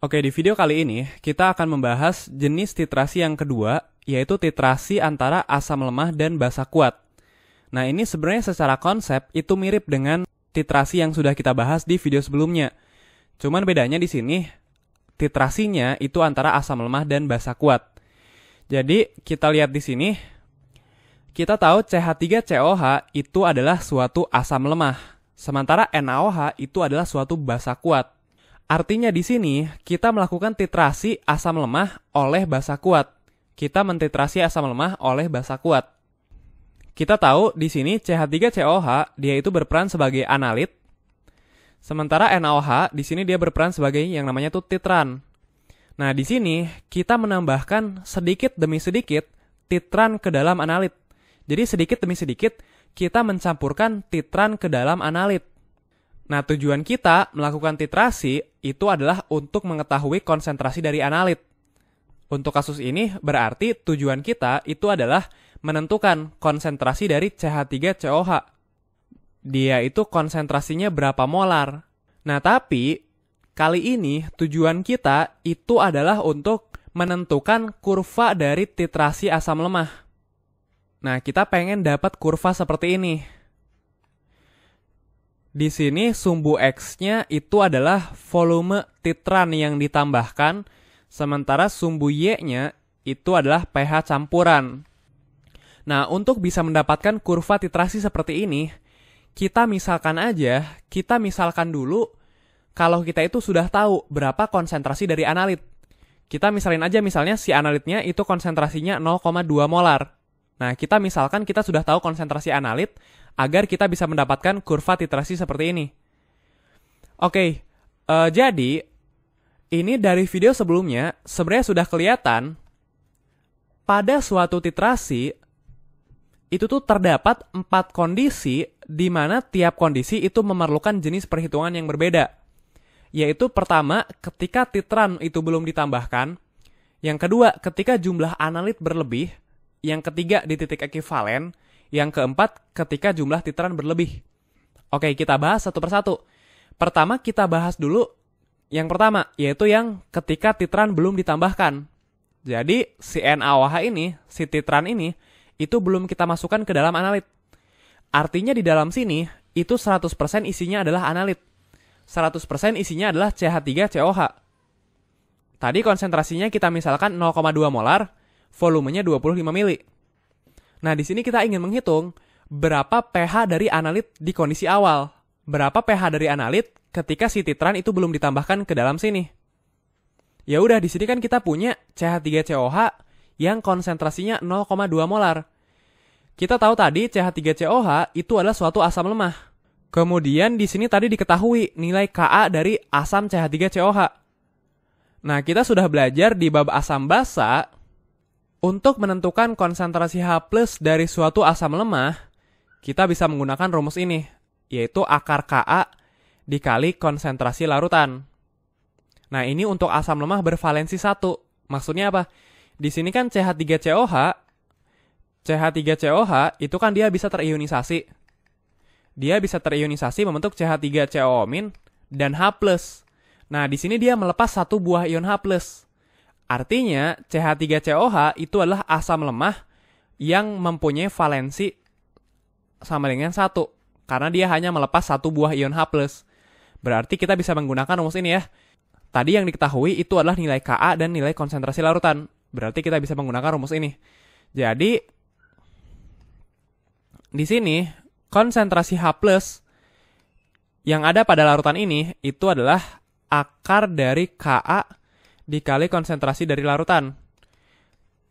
Oke, di video kali ini kita akan membahas jenis titrasi yang kedua, yaitu titrasi antara asam lemah dan basa kuat. Nah, ini sebenarnya secara konsep itu mirip dengan titrasi yang sudah kita bahas di video sebelumnya. Cuman bedanya di sini, titrasinya itu antara asam lemah dan basa kuat. Jadi, kita lihat di sini, kita tahu CH3COH itu adalah suatu asam lemah, sementara NaOH itu adalah suatu basa kuat. Artinya di sini kita melakukan titrasi asam lemah oleh basa kuat. Kita mentitrasi asam lemah oleh basa kuat. Kita tahu di sini CH3COH dia itu berperan sebagai analit. Sementara NaOH di sini dia berperan sebagai yang namanya tuh titran. Nah, di sini kita menambahkan sedikit demi sedikit titran ke dalam analit. Jadi sedikit demi sedikit kita mencampurkan titran ke dalam analit. Nah, tujuan kita melakukan titrasi itu adalah untuk mengetahui konsentrasi dari analit. Untuk kasus ini berarti tujuan kita itu adalah menentukan konsentrasi dari CH3COH. Dia itu konsentrasinya berapa molar. Nah, tapi kali ini tujuan kita itu adalah untuk menentukan kurva dari titrasi asam lemah. Nah, kita pengen dapat kurva seperti ini. Di sini sumbu X-nya itu adalah volume titran yang ditambahkan, sementara sumbu Y-nya itu adalah pH campuran. Nah, untuk bisa mendapatkan kurva titrasi seperti ini, kita misalkan dulu kalau kita itu sudah tahu berapa konsentrasi dari analit. Kita misalin aja misalnya si analitnya itu konsentrasinya 0,2 molar. Nah, kita misalkan kita sudah tahu konsentrasi analit, agar kita bisa mendapatkan kurva titrasi seperti ini. Oke, jadi ini dari video sebelumnya sebenarnya sudah kelihatan pada suatu titrasi itu tuh terdapat 4 kondisi di mana tiap kondisi itu memerlukan jenis perhitungan yang berbeda. Yaitu pertama, ketika titran itu belum ditambahkan. Yang kedua, ketika jumlah analit berlebih. Yang ketiga, di titik ekivalen. Yang keempat, ketika jumlah titran berlebih. Oke, kita bahas satu persatu. Pertama, kita bahas dulu yang pertama, yaitu yang ketika titran belum ditambahkan. Jadi, si NaOH ini, si titran ini, itu belum kita masukkan ke dalam analit. Artinya di dalam sini, itu 100% isinya adalah analit. 100% isinya adalah CH3COH. Tadi konsentrasinya kita misalkan 0,2 molar, volumenya 25 mili. Nah, di sini kita ingin menghitung berapa pH dari analit di kondisi awal. Berapa pH dari analit ketika si titran itu belum ditambahkan ke dalam sini. Ya udah, di sini kan kita punya CH3COH yang konsentrasinya 0,2 molar. Kita tahu tadi CH3COH itu adalah suatu asam lemah. Kemudian di sini tadi diketahui nilai Ka dari asam CH3COH. Nah, kita sudah belajar di bab asam basa. Untuk menentukan konsentrasi H+ dari suatu asam lemah, kita bisa menggunakan rumus ini, yaitu akar Ka dikali konsentrasi larutan. Nah, ini untuk asam lemah bervalensi 1. Maksudnya apa? Di sini kan CH3COH itu kan dia bisa terionisasi. Dia bisa terionisasi membentuk CH3COO- dan H+. Nah, di sini dia melepas satu buah ion H+. Artinya, CH3COH itu adalah asam lemah yang mempunyai valensi sama dengan 1. Karena dia hanya melepas satu buah ion H+. Berarti kita bisa menggunakan rumus ini ya. Tadi yang diketahui itu adalah nilai Ka dan nilai konsentrasi larutan. Berarti kita bisa menggunakan rumus ini. Jadi, di sini, konsentrasi H+ yang ada pada larutan ini itu adalah akar dari Ka dikali konsentrasi dari larutan.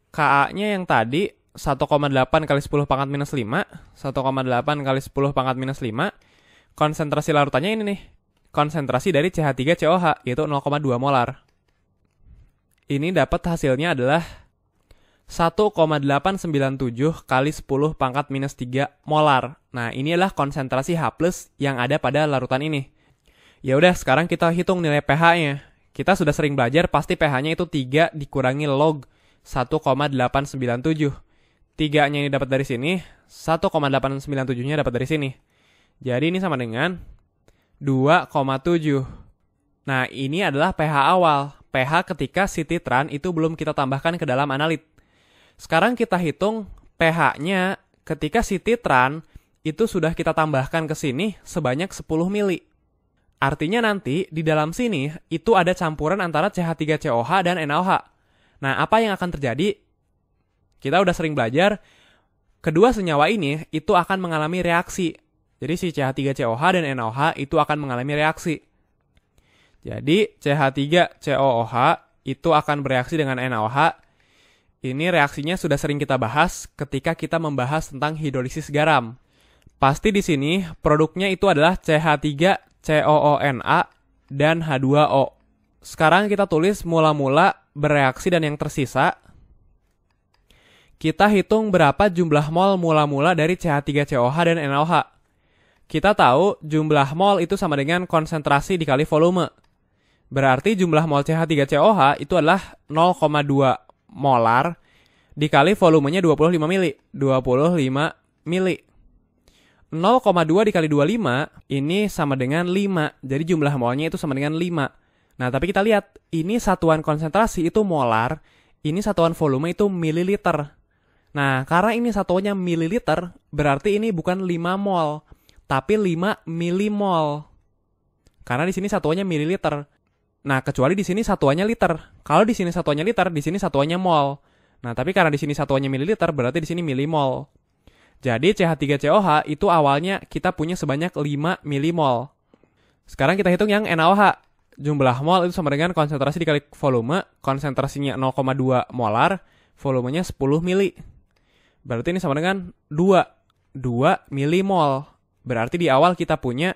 Ka-nya yang tadi 1,8 kali 10 pangkat minus 5, 1,8 kali 10 pangkat minus 5. Konsentrasi larutannya ini nih, konsentrasi dari CH3COH, yaitu 0,2 molar. Ini dapat hasilnya adalah 1,897 kali 10 pangkat minus 3 molar. Nah, ini adalah konsentrasi H+ yang ada pada larutan ini. Ya udah, sekarang kita hitung nilai pH-nya. Kita sudah sering belajar, pasti pH-nya itu 3 dikurangi log 1,897. 3-nya ini dapat dari sini, 1,897-nya dapat dari sini. Jadi ini sama dengan 2,7. Nah, ini adalah pH awal. pH ketika si titran itu belum kita tambahkan ke dalam analit. Sekarang kita hitung pH-nya ketika si titran itu sudah kita tambahkan ke sini sebanyak 10 mili. Artinya nanti di dalam sini itu ada campuran antara CH3COH dan NaOH. Nah, apa yang akan terjadi? Kita udah sering belajar, kedua senyawa ini itu akan mengalami reaksi. Jadi si CH3COH dan NaOH itu akan mengalami reaksi. Jadi CH3COOH itu akan bereaksi dengan NaOH. Ini reaksinya sudah sering kita bahas ketika kita membahas tentang hidrolisis garam. Pasti di sini produknya itu adalah CH3COONA dan H2O. Sekarang kita tulis mula-mula bereaksi dan yang tersisa. Kita hitung berapa jumlah mol mula-mula dari CH3COH dan NaOH. Kita tahu jumlah mol itu sama dengan konsentrasi dikali volume. Berarti jumlah mol CH3COH itu adalah 0,2 molar dikali volumenya 25 mili. 25 mili. 0,2 dikali 25 ini sama dengan 5. Jadi jumlah molnya itu sama dengan 5. Nah, tapi kita lihat, ini satuan konsentrasi itu molar, ini satuan volume itu mililiter. Nah, karena ini satuannya mililiter, berarti ini bukan 5 mol, tapi 5 milimol. Karena di sini satuannya mililiter. Nah, kecuali di sini satuannya liter. Kalau di sini satuannya liter, di sini satuannya mol. Nah, tapi karena di sini satuannya mililiter, berarti di sini milimol. Jadi CH3COH itu awalnya kita punya sebanyak 5 milimol. Sekarang kita hitung yang NaOH. Jumlah mol itu sama dengan konsentrasi dikali volume. Konsentrasinya 0,2 molar, volumenya 10 mili. Berarti ini sama dengan 2 milimol. Berarti di awal kita punya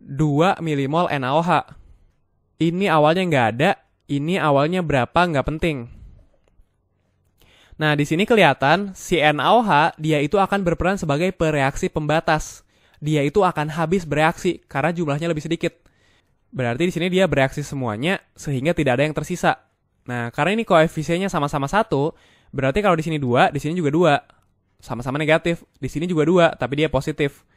2 milimol NaOH. Ini awalnya nggak ada, ini awalnya berapa nggak penting. Nah, di sini kelihatan si NaOH dia itu akan berperan sebagai pereaksi pembatas. Dia itu akan habis bereaksi karena jumlahnya lebih sedikit. Berarti di sini dia bereaksi semuanya sehingga tidak ada yang tersisa. Nah, karena ini koefisiennya sama-sama 1, berarti kalau di sini 2, di sini juga 2. Sama-sama negatif, di sini juga 2, tapi dia positif.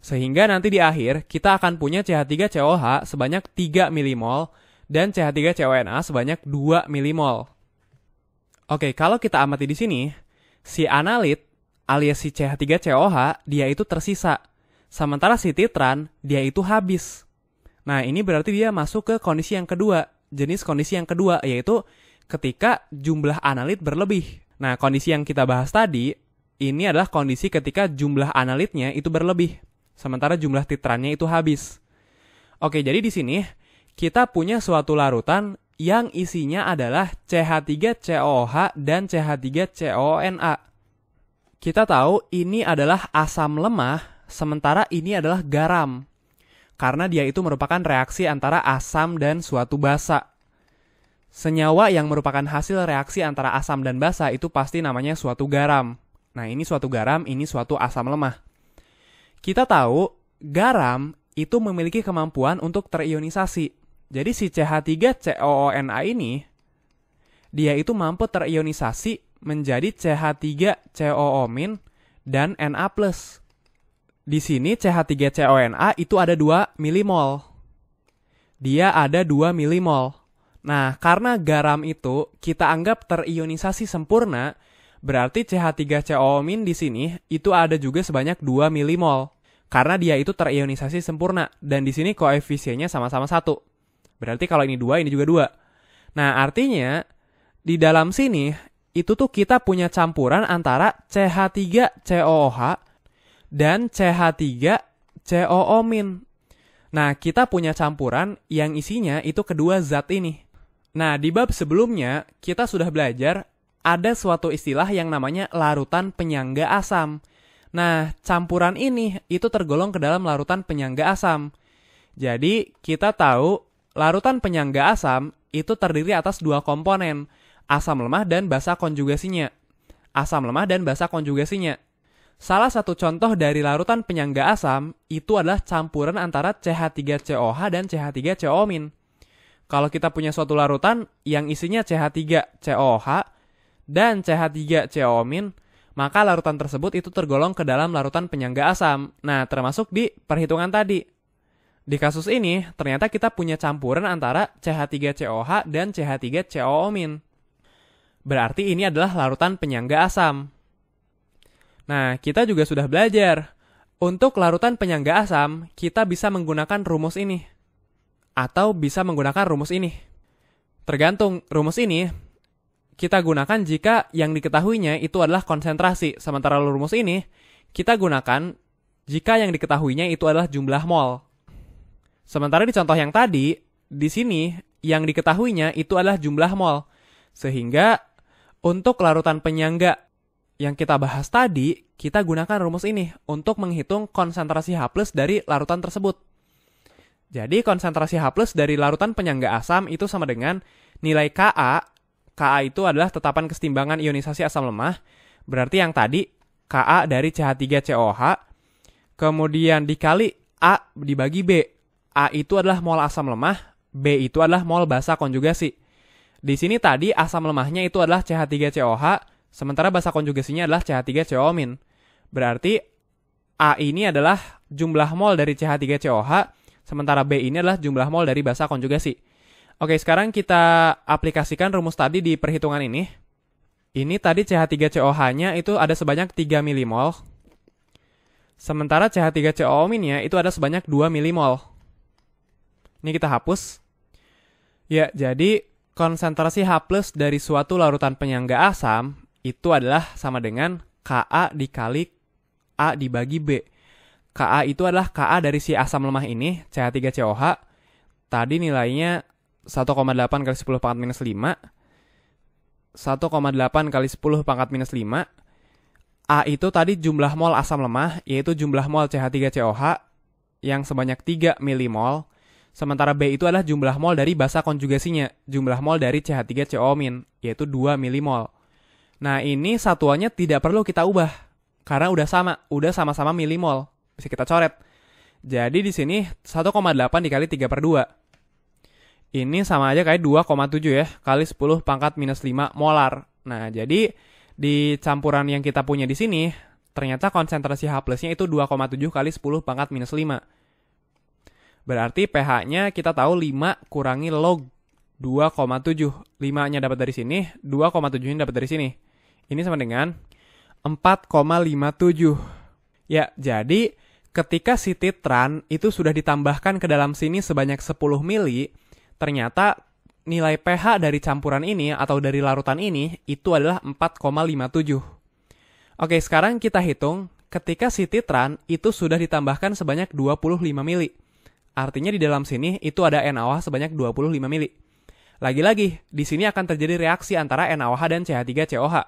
Sehingga nanti di akhir kita akan punya CH3COH sebanyak 3 milimol dan CH3CONA sebanyak 2 milimol. Oke, kalau kita amati di sini, si analit alias si CH3COH dia itu tersisa. Sementara si titran dia itu habis. Nah, ini berarti dia masuk ke kondisi yang kedua. Jenis kondisi yang kedua yaitu ketika jumlah analit berlebih. Nah, kondisi yang kita bahas tadi ini adalah kondisi ketika jumlah analitnya itu berlebih. Sementara jumlah titrannya itu habis. Oke, jadi di sini kita punya suatu larutan yang isinya adalah CH3COOH dan CH3COONA. Kita tahu ini adalah asam lemah, sementara ini adalah garam. Karena dia itu merupakan reaksi antara asam dan suatu basa. Senyawa yang merupakan hasil reaksi antara asam dan basa itu pasti namanya suatu garam. Nah, ini suatu garam, ini suatu asam lemah. Kita tahu garam itu memiliki kemampuan untuk terionisasi. Jadi si CH3COONA ini, dia itu mampu terionisasi menjadi CH3COO- dan Na+. Di sini CH3CONA itu ada 2 milimol. Dia ada 2 milimol. Nah, karena garam itu kita anggap terionisasi sempurna, berarti CH3COO- di sini itu ada juga sebanyak 2 milimol. Karena dia itu terionisasi sempurna. Dan di sini koefisiennya sama-sama 1. Berarti kalau ini 2, ini juga 2. Nah, artinya di dalam sini itu tuh kita punya campuran antara CH3COOH dan CH3COO-. Nah, kita punya campuran yang isinya itu kedua zat ini. Nah, di bab sebelumnya kita sudah belajar ada suatu istilah yang namanya larutan penyangga asam. Nah, campuran ini itu tergolong ke dalam larutan penyangga asam. Jadi, kita tahu larutan penyangga asam itu terdiri atas 2 komponen, asam lemah dan basa konjugasinya. Asam lemah dan basa konjugasinya. Salah satu contoh dari larutan penyangga asam itu adalah campuran antara CH3COH dan CH3COO-. Kalau kita punya suatu larutan yang isinya CH3COOH dan CH3COO-, maka larutan tersebut itu tergolong ke dalam larutan penyangga asam. Nah, termasuk di perhitungan tadi. Di kasus ini, ternyata kita punya campuran antara CH3COH dan CH3COO-. Berarti ini adalah larutan penyangga asam. Nah, kita juga sudah belajar. Untuk larutan penyangga asam, kita bisa menggunakan rumus ini. Atau bisa menggunakan rumus ini. Tergantung, rumus ini kita gunakan jika yang diketahuinya itu adalah konsentrasi. Sementara rumus ini, kita gunakan jika yang diketahuinya itu adalah jumlah mol. Sementara di contoh yang tadi, di sini yang diketahuinya itu adalah jumlah mol. Sehingga untuk larutan penyangga yang kita bahas tadi, kita gunakan rumus ini untuk menghitung konsentrasi H+ dari larutan tersebut. Jadi konsentrasi H+ dari larutan penyangga asam itu sama dengan nilai Ka. Ka itu adalah tetapan kesetimbangan ionisasi asam lemah. Berarti yang tadi Ka dari CH3COH, kemudian dikali A dibagi B. A itu adalah mol asam lemah, B itu adalah mol basa konjugasi. Di sini tadi asam lemahnya itu adalah CH3COH, sementara basa konjugasinya adalah CH3COO-. Berarti A ini adalah jumlah mol dari CH3COH, sementara B ini adalah jumlah mol dari basa konjugasi. Oke, sekarang kita aplikasikan rumus tadi di perhitungan ini. Ini tadi CH3COH-nya itu ada sebanyak 3 milimol, sementara CH3COO-nya itu ada sebanyak 2 milimol. Ini kita hapus. Ya, jadi konsentrasi H+ dari suatu larutan penyangga asam itu adalah sama dengan Ka dikali A dibagi B. Ka itu adalah Ka dari si asam lemah ini, CH3COH. Tadi nilainya 1,8 kali 10 pangkat minus 5. 1,8 kali 10 pangkat minus 5. A itu tadi jumlah mol asam lemah, yaitu jumlah mol CH3COH yang sebanyak 3 milimol. Sementara B itu adalah jumlah mol dari basa konjugasinya, jumlah mol dari CH3COO-, yaitu 2 milimol. Nah, ini satuannya tidak perlu kita ubah, karena udah sama-sama milimol. Bisa kita coret. Jadi di sini 1,8 dikali 3/2. Ini sama aja kayak 2,7 ya, kali 10 pangkat minus 5 molar. Nah, jadi di campuran yang kita punya di sini, ternyata konsentrasi H+-nya itu 2,7 kali 10 pangkat minus 5. Berarti pH-nya kita tahu 5 kurangi log 2,7. 5-nya dapat dari sini, 2,7-nya dapat dari sini. Ini sama dengan 4,57. Ya, jadi ketika si titran itu sudah ditambahkan ke dalam sini sebanyak 10 mili, ternyata nilai pH dari campuran ini atau dari larutan ini itu adalah 4,57. Oke, sekarang kita hitung ketika si titran itu sudah ditambahkan sebanyak 25 mili. Artinya di dalam sini itu ada NaOH sebanyak 25 mili. Lagi-lagi, di sini akan terjadi reaksi antara NaOH dan CH3COH.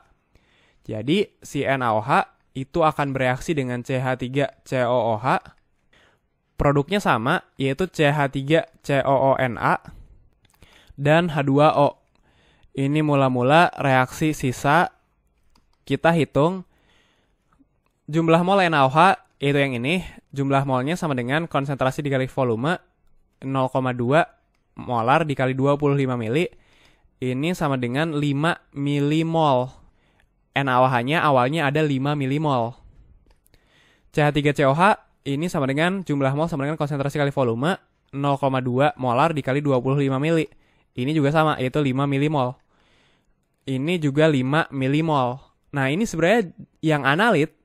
Jadi, si NaOH itu akan bereaksi dengan CH3COOH. Produknya sama, yaitu CH3COONA dan H2O. Ini mula-mula reaksi sisa. Kita hitung jumlah mol NaOH, yaitu yang ini. Jumlah molnya sama dengan konsentrasi dikali volume 0,2 molar dikali 25 mili. Ini sama dengan 5 milimol. NaOH-nya awalnya ada 5 milimol. CH3COH ini sama dengan jumlah mol sama dengan konsentrasi kali volume 0,2 molar dikali 25 mili. Ini juga sama, yaitu 5 milimol. Ini juga 5 milimol. Nah, ini sebenarnya yang analit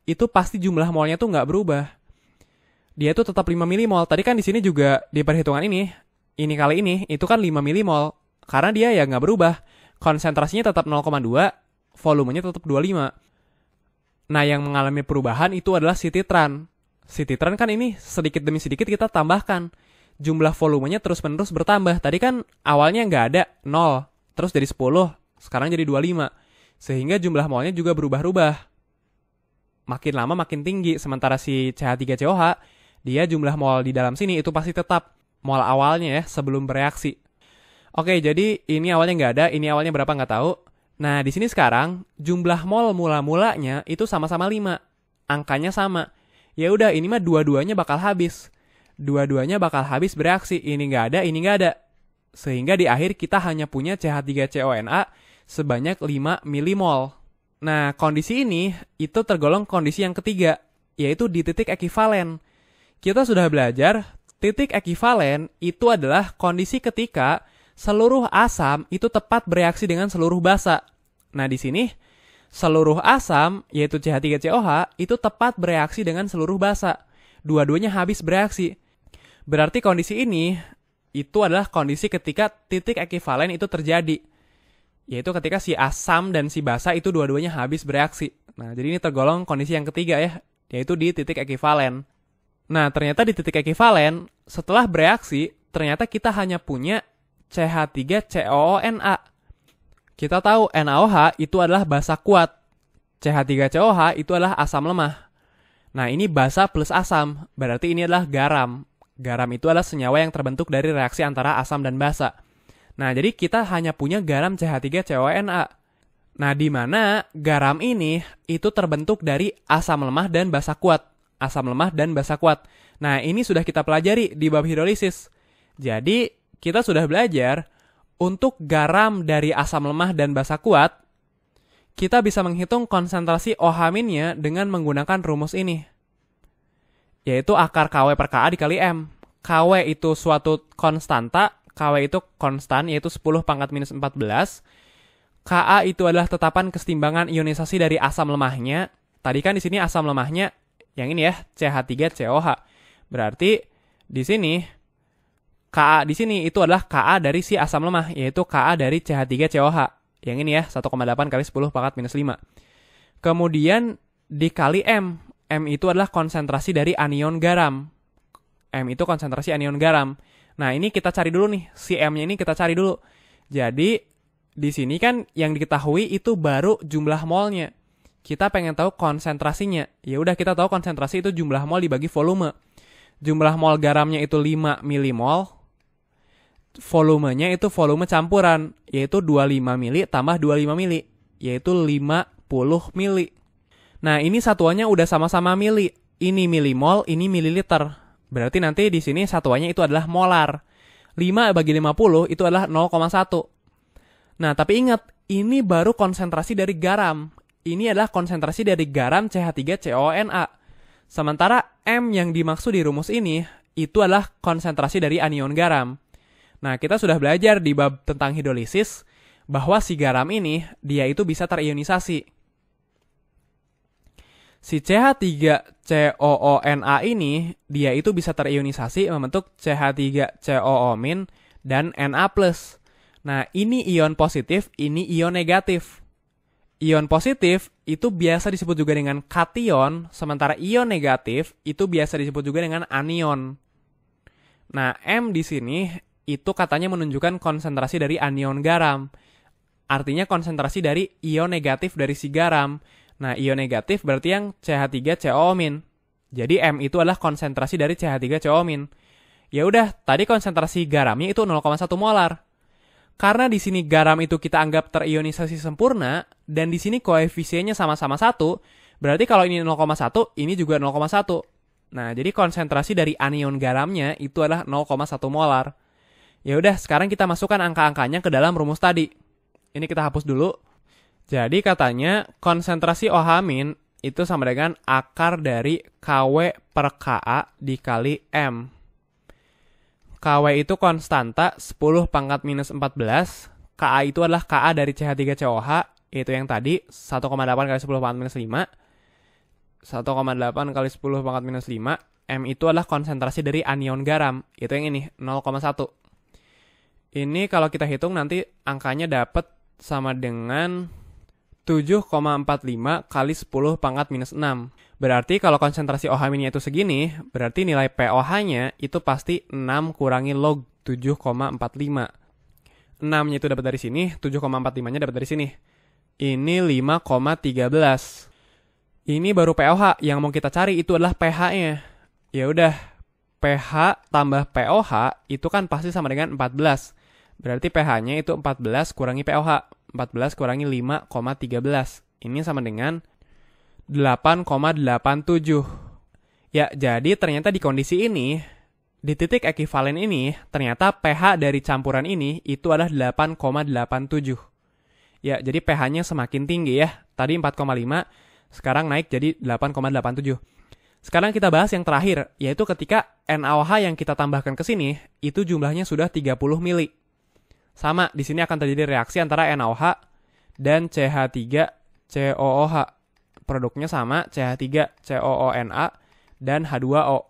itu pasti jumlah molnya tuh nggak berubah. Dia tuh tetap 5 milimol. Tadi kan di sini juga di perhitungan ini kali ini, itu kan 5 milimol. Karena dia ya nggak berubah. Konsentrasinya tetap 0,2, volumenya tetap 25. Nah, yang mengalami perubahan itu adalah si titran. Si titran kan ini sedikit demi sedikit kita tambahkan. Jumlah volumenya terus-menerus bertambah. Tadi kan awalnya nggak ada, 0. Terus jadi 10, sekarang jadi 25. Sehingga jumlah molnya juga berubah-ubah. Makin lama makin tinggi. Sementara si CH3COH, dia jumlah mol di dalam sini itu pasti tetap mol awalnya ya, sebelum bereaksi. Oke, jadi ini awalnya nggak ada, ini awalnya berapa nggak tahu. Nah, di sini sekarang jumlah mol mula-mulanya itu sama-sama 5. Angkanya sama. Ya udah, ini mah dua-duanya bakal habis. Dua-duanya bakal habis bereaksi. Ini nggak ada, ini nggak ada. Sehingga di akhir kita hanya punya CH3CONA sebanyak 5 milimol. Nah, kondisi ini itu tergolong kondisi yang ketiga, yaitu di titik ekivalen. Kita sudah belajar titik ekivalen itu adalah kondisi ketika seluruh asam itu tepat bereaksi dengan seluruh basa. Nah, di sini seluruh asam, yaitu CH3COH, itu tepat bereaksi dengan seluruh basa. Dua-duanya habis bereaksi. Berarti kondisi ini, itu adalah kondisi ketika titik ekivalen itu terjadi. Yaitu ketika si asam dan si basa itu dua-duanya habis bereaksi. Nah, jadi ini tergolong kondisi yang ketiga ya, yaitu di titik ekivalen. Nah, ternyata di titik ekivalen, setelah bereaksi, ternyata kita hanya punya CH3COONA. Kita tahu NaOH itu adalah basa kuat. CH3COH itu adalah asam lemah. Nah, ini basa plus asam, berarti ini adalah garam. Garam itu adalah senyawa yang terbentuk dari reaksi antara asam dan basa. Nah, jadi kita hanya punya garam CH3CONA. Nah, di mana garam ini itu terbentuk dari asam lemah dan basa kuat. Asam lemah dan basa kuat. Nah, ini sudah kita pelajari di bab hidrolisis. Jadi, kita sudah belajar untuk garam dari asam lemah dan basa kuat, kita bisa menghitung konsentrasi OH- dengan menggunakan rumus ini. Yaitu akar KW per KA dikali M. KW itu suatu konstanta, KW itu konstan, yaitu 10 pangkat minus 14. KA itu adalah tetapan kesetimbangan ionisasi dari asam lemahnya. Tadi kan di sini asam lemahnya, yang ini ya, CH3COH. Berarti di sini Ka di sini itu adalah Ka dari si asam lemah, yaitu Ka dari CH3COH. Yang ini ya, 1,8 kali 10 pangkat minus 5. Kemudian dikali M. M itu adalah konsentrasi dari anion garam. M itu konsentrasi anion garam. Nah, ini kita cari dulu nih. Si M-nya ini kita cari dulu. Jadi, di sini kan yang diketahui itu baru jumlah molnya. Kita pengen tahu konsentrasinya. Ya udah, kita tahu konsentrasi itu jumlah mol dibagi volume. Jumlah mol garamnya itu 5 milimol. Volumenya itu volume campuran, yaitu 25 mili tambah 25 mili, yaitu 50 mili. Nah, ini satuannya udah sama-sama mili. Ini milimol, ini mililiter. Berarti nanti di sini satuannya itu adalah molar. 5 bagi 50 itu adalah 0,1. Nah, tapi ingat, ini baru konsentrasi dari garam. Ini adalah konsentrasi dari garam CH3CONA. Sementara M yang dimaksud di rumus ini, itu adalah konsentrasi dari anion garam. Nah, kita sudah belajar di bab tentang hidrolisis bahwa si garam ini, dia itu bisa terionisasi. Si CH3COONA ini, dia itu bisa terionisasi membentuk CH3COO- dan Na+. Nah, ini ion positif, ini ion negatif. Ion positif itu biasa disebut juga dengan kation, sementara ion negatif itu biasa disebut juga dengan anion. Nah, M di sini itu katanya menunjukkan konsentrasi dari anion garam. Artinya konsentrasi dari ion negatif dari si garam. Nah, ion negatif berarti yang CH3COO-. Jadi M itu adalah konsentrasi dari CH3COO-. Ya udah, tadi konsentrasi garamnya itu 0,1 molar. Karena di sini garam itu kita anggap terionisasi sempurna dan di sini koefisiennya sama-sama 1, berarti kalau ini 0,1, ini juga 0,1. Nah, jadi konsentrasi dari anion garamnya itu adalah 0,1 molar. Ya udah, sekarang kita masukkan angka-angkanya ke dalam rumus tadi. Ini kita hapus dulu. Jadi katanya konsentrasi OH- itu sama dengan akar dari KW per KA dikali M. KW itu konstanta 10 pangkat minus 14. KA itu adalah KA dari CH3COH, yaitu yang tadi 1,8 kali 10 pangkat minus 5. 1,8 kali 10 pangkat minus 5. M itu adalah konsentrasi dari anion garam, yaitu yang ini, 0,1. Ini kalau kita hitung nanti angkanya dapat sama dengan 7,45 kali 10 pangkat minus 6. Berarti kalau konsentrasi OH- itu segini, berarti nilai pOH-nya itu pasti 6 kurangi log 7,45. 6-nya itu dapat dari sini, 7,45-nya dapat dari sini. Ini 5,13. Ini baru pOH, yang mau kita cari itu adalah pH-nya. Ya udah, pH tambah pOH itu kan pasti sama dengan 14. Berarti pH-nya itu 14 kurangi pOH. 14 kurangi 5,13. Ini sama dengan 8,87. Ya, jadi ternyata di kondisi ini, di titik ekivalen ini, ternyata pH dari campuran ini itu adalah 8,87. Ya, jadi pH-nya semakin tinggi ya. Tadi 4,5, sekarang naik jadi 8,87. Sekarang kita bahas yang terakhir, yaitu ketika NaOH yang kita tambahkan ke sini, itu jumlahnya sudah 30 mili. Sama, di sini akan terjadi reaksi antara NaOH dan CH3COOH. Produknya sama, CH3COONa dan H2O.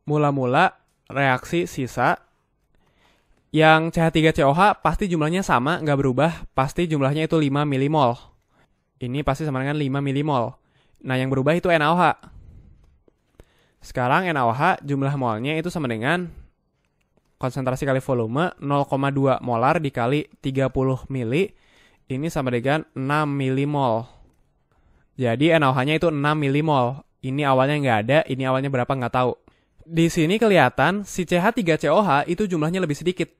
Mula-mula reaksi sisa, yang CH3COH pasti jumlahnya sama, nggak berubah, pasti jumlahnya itu 5 milimol. Ini pasti sama dengan 5 milimol. Nah, yang berubah itu NaOH. Sekarang NaOH jumlah molnya itu sama dengan konsentrasi kali volume 0,2 molar dikali 30 mili. Ini sama dengan 6 milimol. Jadi NaOH-nya itu 6 milimol. Ini awalnya nggak ada, ini awalnya berapa nggak tahu. Di sini kelihatan si CH3COH itu jumlahnya lebih sedikit.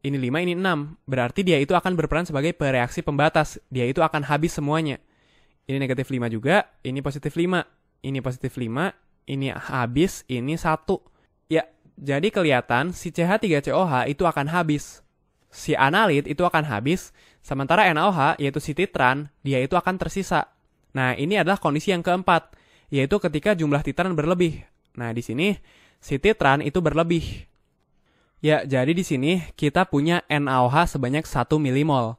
Ini 5, ini 6. Berarti dia itu akan berperan sebagai pereaksi pembatas. Dia itu akan habis semuanya. Ini negatif 5 juga, ini positif 5. Ini positif 5. Ini habis, ini 1. Ya, jadi kelihatan si CH3COH itu akan habis. Si analit itu akan habis, sementara NaOH, yaitu si titran, dia itu akan tersisa. Nah, ini adalah kondisi yang keempat, yaitu ketika jumlah titran berlebih. Nah, di sini si titran itu berlebih. Ya, jadi di sini kita punya NaOH sebanyak 1 milimol.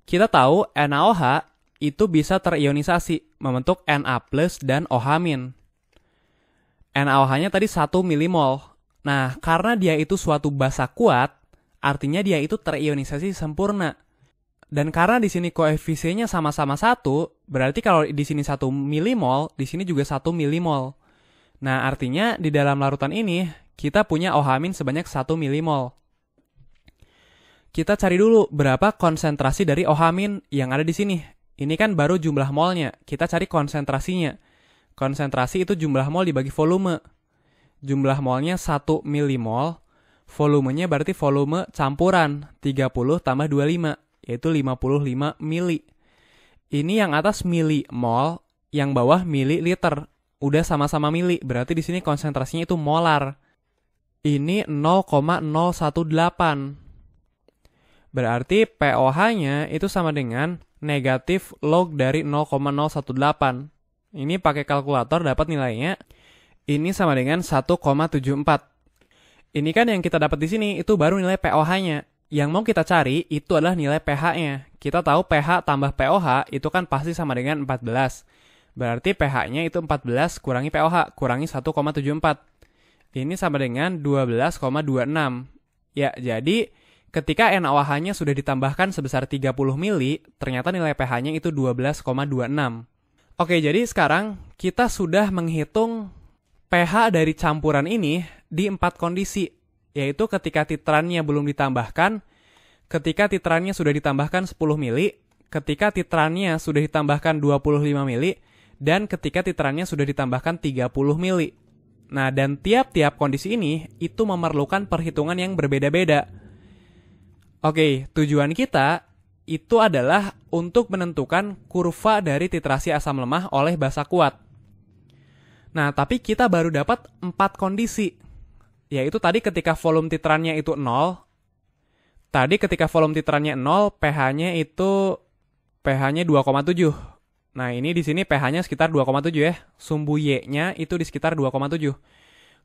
Kita tahu NaOH itu bisa terionisasi, membentuk Na+ dan OH-. NaOH-nya tadi 1 milimol. Nah, karena dia itu suatu basa kuat, artinya dia itu terionisasi sempurna. Dan karena di sini koefisiennya sama-sama 1, berarti kalau di sini 1 milimol, di sini juga 1 milimol. Nah, artinya di dalam larutan ini, kita punya OH- sebanyak 1 milimol. Kita cari dulu berapa konsentrasi dari OH- yang ada di sini. Ini kan baru jumlah molnya, kita cari konsentrasinya. Konsentrasi itu jumlah mol dibagi volume. Jumlah molnya 1 milimol, volumenya berarti volume campuran 30 tambah 25, yaitu 55 mili. Ini yang atas milimol, yang bawah mililiter. Udah sama-sama mili, berarti di sini konsentrasinya itu molar. Ini 0,018. Berarti pOH-nya itu sama dengan negatif log dari 0,018. Ini pakai kalkulator dapat nilainya. Ini sama dengan 1,74. Ini kan yang kita dapat di sini itu baru nilai pOH-nya. Yang mau kita cari itu adalah nilai pH-nya. Kita tahu pH tambah pOH itu kan pasti sama dengan 14. Berarti pH-nya itu 14 kurangi pOH, kurangi 1,74. Ini sama dengan 12,26. Ya, jadi ketika NaOH-nya sudah ditambahkan sebesar 30 mili, ternyata nilai pH-nya itu 12,26. Oke, jadi sekarang kita sudah menghitung pH dari campuran ini di 4 kondisi, yaitu ketika titrannya belum ditambahkan, ketika titrannya sudah ditambahkan 10 mili, ketika titrannya sudah ditambahkan 25 mili, dan ketika titrannya sudah ditambahkan 30 mili. Nah, dan tiap-tiap kondisi ini itu memerlukan perhitungan yang berbeda-beda. Oke, tujuan kita itu adalah untuk menentukan kurva dari titrasi asam lemah oleh basa kuat. Nah, tapi kita baru dapat 4 kondisi. Yaitu tadi ketika volume titrannya itu 0. Tadi ketika volume titrannya 0, pH-nya itu pH-nya 2,7. Nah, ini di sini pH-nya sekitar 2,7 ya. Sumbu Y-nya itu di sekitar 2,7.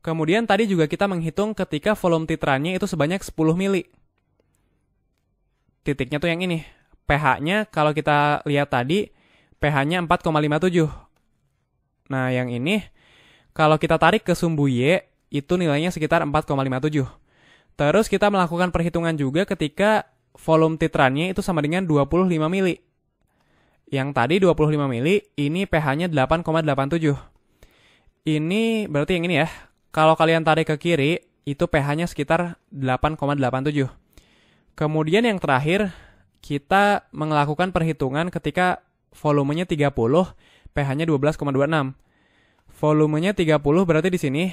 Kemudian tadi juga kita menghitung ketika volume titrannya itu sebanyak 10 mili. Titiknya tuh yang ini. pH-nya kalau kita lihat tadi, pH-nya 4,57. Nah, yang ini, kalau kita tarik ke sumbu Y, itu nilainya sekitar 4,57. Terus kita melakukan perhitungan juga ketika volume titrannya itu sama dengan 25 mili. Yang tadi 25 mili, ini pH-nya 8,87. Ini berarti yang ini ya. Kalau kalian tarik ke kiri, itu pH-nya sekitar 8,87. Kemudian yang terakhir, kita melakukan perhitungan ketika volumenya 30, pH-nya 12,26. Volumenya 30 berarti di sini,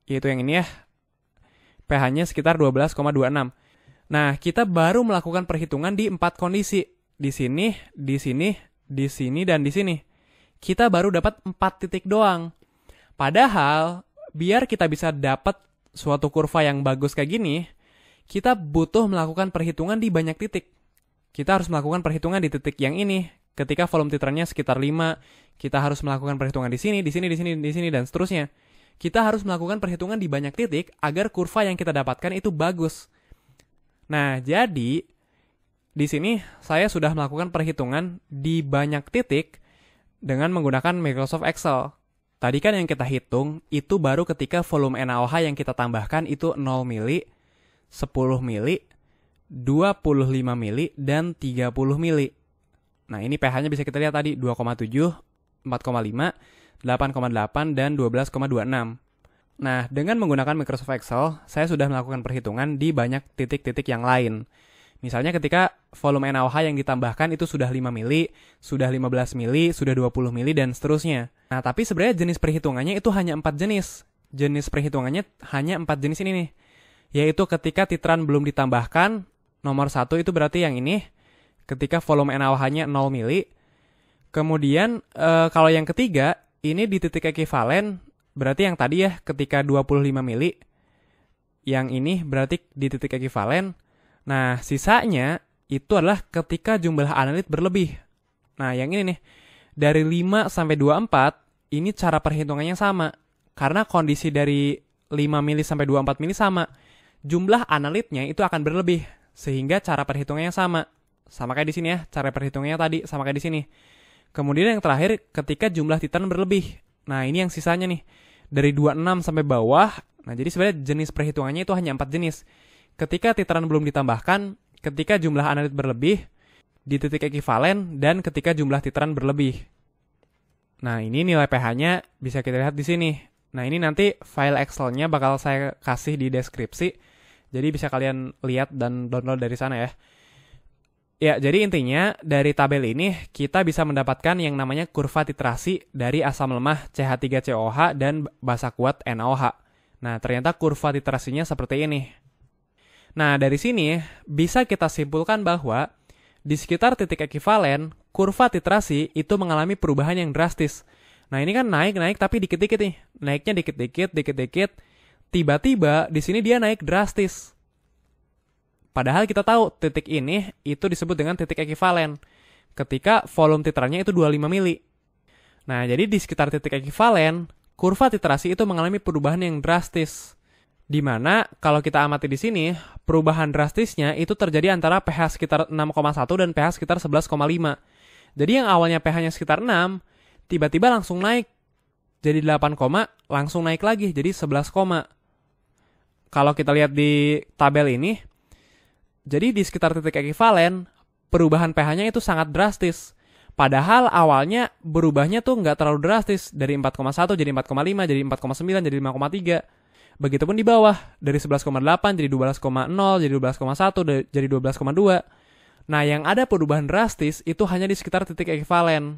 yaitu yang ini ya, pH-nya sekitar 12,26. Nah, kita baru melakukan perhitungan di 4 kondisi. Di sini, di sini, di sini, dan di sini. Kita baru dapat 4 titik doang. Padahal, biar kita bisa dapat suatu kurva yang bagus kayak gini, kita butuh melakukan perhitungan di banyak titik. Kita harus melakukan perhitungan di titik yang ini. Ketika volume titrannya sekitar 5, kita harus melakukan perhitungan di sini, dan seterusnya. Kita harus melakukan perhitungan di banyak titik agar kurva yang kita dapatkan itu bagus. Nah, jadi di sini saya sudah melakukan perhitungan di banyak titik dengan menggunakan Microsoft Excel. Tadi kan yang kita hitung itu baru ketika volume NaOH yang kita tambahkan itu 0 mili, 10 mili, 25 mili, dan 30 mili. Nah, ini pH-nya bisa kita lihat tadi 2,7, 4,5, 8,8, dan 12,26. Nah, dengan menggunakan Microsoft Excel, saya sudah melakukan perhitungan di banyak titik-titik yang lain. Misalnya ketika volume NaOH yang ditambahkan itu sudah 5 mili, sudah 15 mili, sudah 20 mili, dan seterusnya. Nah, tapi sebenarnya jenis perhitungannya itu hanya 4 jenis. Jenis perhitungannya hanya 4 jenis ini nih. Yaitu ketika titran belum ditambahkan, nomor 1 itu berarti yang ini. Ketika volume NaOH-nya 0 mili. Kemudian, kalau yang ketiga, ini di titik ekivalen, berarti yang tadi ya, ketika 25 mili. Yang ini berarti di titik ekivalen. Nah, sisanya itu adalah ketika jumlah analit berlebih. Nah, yang ini nih, dari 5 sampai 24, ini cara perhitungannya sama. Karena kondisi dari 5 mili sampai 24 mili sama. Jumlah analitnya itu akan berlebih, sehingga cara perhitungannya sama. Sama kayak di sini ya, cara perhitungannya tadi sama kayak di sini. Kemudian yang terakhir, ketika jumlah titran berlebih. Nah, ini yang sisanya nih, dari 26 sampai bawah. Nah, jadi sebenarnya jenis perhitungannya itu hanya 4 jenis. Ketika titran belum ditambahkan, ketika jumlah analit berlebih, di titik ekivalen, dan ketika jumlah titran berlebih. Nah, ini nilai pH-nya bisa kita lihat di sini. Nah, ini nanti file Excel-nya bakal saya kasih di deskripsi. Jadi bisa kalian lihat dan download dari sana ya. Ya, jadi intinya dari tabel ini kita bisa mendapatkan yang namanya kurva titrasi dari asam lemah CH3COH dan basa kuat NaOH. Nah, ternyata kurva titrasinya seperti ini. Nah, dari sini bisa kita simpulkan bahwa di sekitar titik ekivalen, kurva titrasi itu mengalami perubahan yang drastis. Nah, ini kan naik tapi dikit-dikit nih. Naiknya dikit-dikit. Tiba-tiba di sini dia naik drastis. Padahal kita tahu titik ini itu disebut dengan titik ekivalen. Ketika volume titrannya itu 25 mili. Nah, jadi di sekitar titik ekivalen, kurva titrasi itu mengalami perubahan yang drastis. Di mana kalau kita amati di sini, perubahan drastisnya itu terjadi antara pH sekitar 6,1 dan pH sekitar 11,5. Jadi yang awalnya pH-nya sekitar 6, tiba-tiba langsung naik. Jadi 8, langsung naik lagi jadi 11. Kalau kita lihat di tabel ini, jadi di sekitar titik ekivalen, perubahan pH-nya itu sangat drastis. Padahal awalnya berubahnya tuh nggak terlalu drastis. Dari 4,1 jadi 4,5, jadi 4,9, jadi 5,3. Begitupun di bawah, dari 11,8 jadi 12,0, jadi 12,1, jadi 12,2. Nah, yang ada perubahan drastis itu hanya di sekitar titik ekivalen.